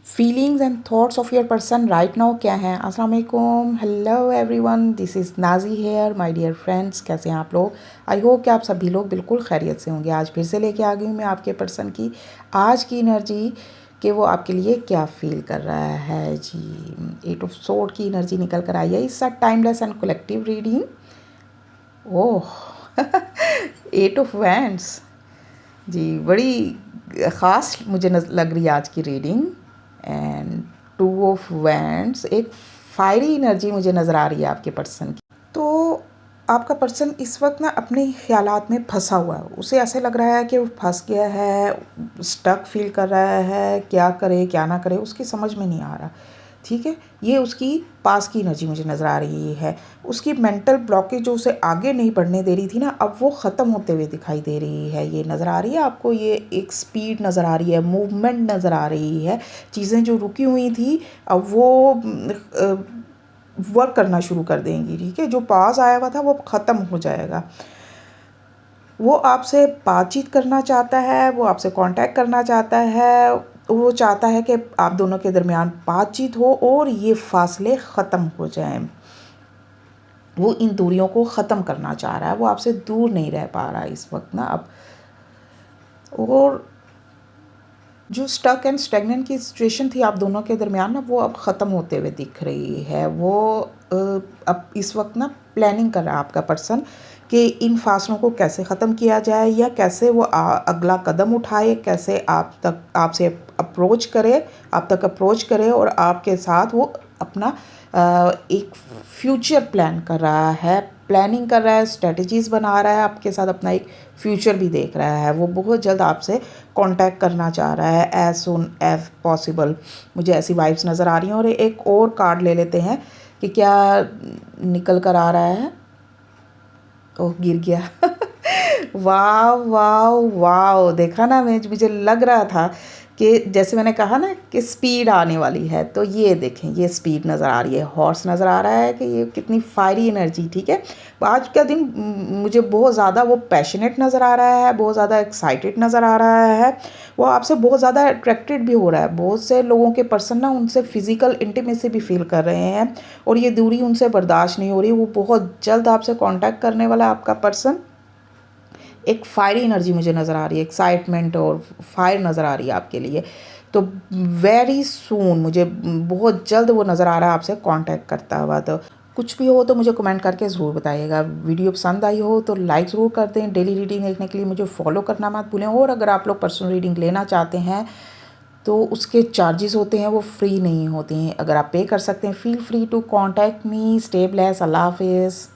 Feelings and thoughts of your person right now क्या हैं। अस्सलाम वालेकुम, hello everyone, this is Naji here my dear friends. कैसे हैं आप लोग? आई होप कि आप सभी लोग बिल्कुल खैरियत से होंगे। आज फिर से लेके आ गई हूँ मैं आपके पर्सन की आज की एनर्जी कि वो आपके लिए क्या फील कर रहा है। जी, 8 ऑफ सोर्ड की एनर्जी निकल कर आई है। It's a timeless and collective reading. Oh 8 of wands जी, बड़ी ख़ास मुझे लग रही है आज की रीडिंग। एंड 2 ऑफ वैंड्स, एक फायरी एनर्जी मुझे नज़र आ रही है आपके पर्सन की। तो आपका पर्सन इस वक्त ना अपने ख्यालात में फंसा हुआ है। उसे ऐसे लग रहा है कि वो फंस गया है, स्टक फील कर रहा है, क्या करे क्या ना करे उसकी समझ में नहीं आ रहा। ठीक है, ये उसकी पास की एनर्जी मुझे नज़र आ रही है। उसकी मेंटल ब्लॉकेज जो उसे आगे नहीं बढ़ने दे रही थी ना, अब वो ख़त्म होते हुए दिखाई दे रही है। ये नज़र आ रही है आपको, ये एक स्पीड नज़र आ रही है, मूवमेंट नज़र आ रही है। चीज़ें जो रुकी हुई थी अब वो वर्क करना शुरू कर देंगी। ठीक है, जो पास आया हुआ था वो ख़त्म हो जाएगा। वो आपसे बातचीत करना चाहता है, वो आपसे कांटेक्ट करना चाहता है, वो चाहता है कि आप दोनों के दरमियान बातचीत हो और ये फासले ख़त्म हो जाएं। वो इन दूरियों को ख़त्म करना चाह रहा है, वो आपसे दूर नहीं रह पा रहा है इस वक्त ना अब। और जो स्टक एंड स्टेगनेंट की सिचुएशन थी आप दोनों के दरमियान ना, वो अब ख़त्म होते हुए दिख रही है। वो अब इस वक्त ना प्लानिंग कर रहा है आपका पर्सन कि इन फासलों को कैसे ख़त्म किया जाए या कैसे वो अगला कदम उठाए, कैसे आपसे अप्रोच करे, आप तक अप्रोच करे और आपके साथ वो अपना एक फ्यूचर प्लान कर रहा है, प्लानिंग कर रहा है, स्ट्रेटजीज़ बना रहा है, आपके साथ अपना एक फ्यूचर भी देख रहा है। वो बहुत जल्द आपसे कांटेक्ट करना चाह रहा है एज सुन एज पॉसिबल। मुझे ऐसी वाइब्स नज़र आ रही हैं। और एक और कार्ड ले लेते हैं कि क्या निकल कर आ रहा है। ओह, गिर गया वाह वाह वाह, देखा ना, मुझे लग रहा था कि जैसे मैंने कहा ना कि स्पीड आने वाली है, तो ये देखें, ये स्पीड नज़र आ रही है, हॉर्स नज़र आ रहा है कि ये कितनी फायरी एनर्जी। ठीक है, आज का दिन मुझे बहुत ज़्यादा वो पैशनेट नज़र आ रहा है, बहुत ज़्यादा एक्साइटेड नज़र आ रहा है। वो आपसे बहुत ज़्यादा अट्रैक्टेड भी हो रहा है। बहुत से लोगों के पर्सन ना उनसे फ़िज़िकल इंटीमेसी भी फील कर रहे हैं और ये दूरी उनसे बर्दाश्त नहीं हो रही। वो बहुत जल्द आपसे कांटेक्ट करने वाला है आपका पर्सन। एक फायरी एनर्जी मुझे नज़र आ रही है, एक्साइटमेंट और फायर नज़र आ रही है आपके लिए। तो वेरी सून, मुझे बहुत जल्द वो नज़र आ रहा है आपसे कांटेक्ट करता हुआ। तो कुछ भी हो तो मुझे कमेंट करके ज़रूर बताइएगा। वीडियो पसंद आई हो तो लाइक ज़रूर कर दें। डेली रीडिंग देखने के लिए मुझे फॉलो करना मत भूलें। और अगर आप लोग पर्सनल रीडिंग लेना चाहते हैं तो उसके चार्जेस होते हैं, वो फ्री नहीं होते हैं। अगर आप पे कर सकते हैं, feel free to contact me. Stay blessed, अल्लाह हाफिज़।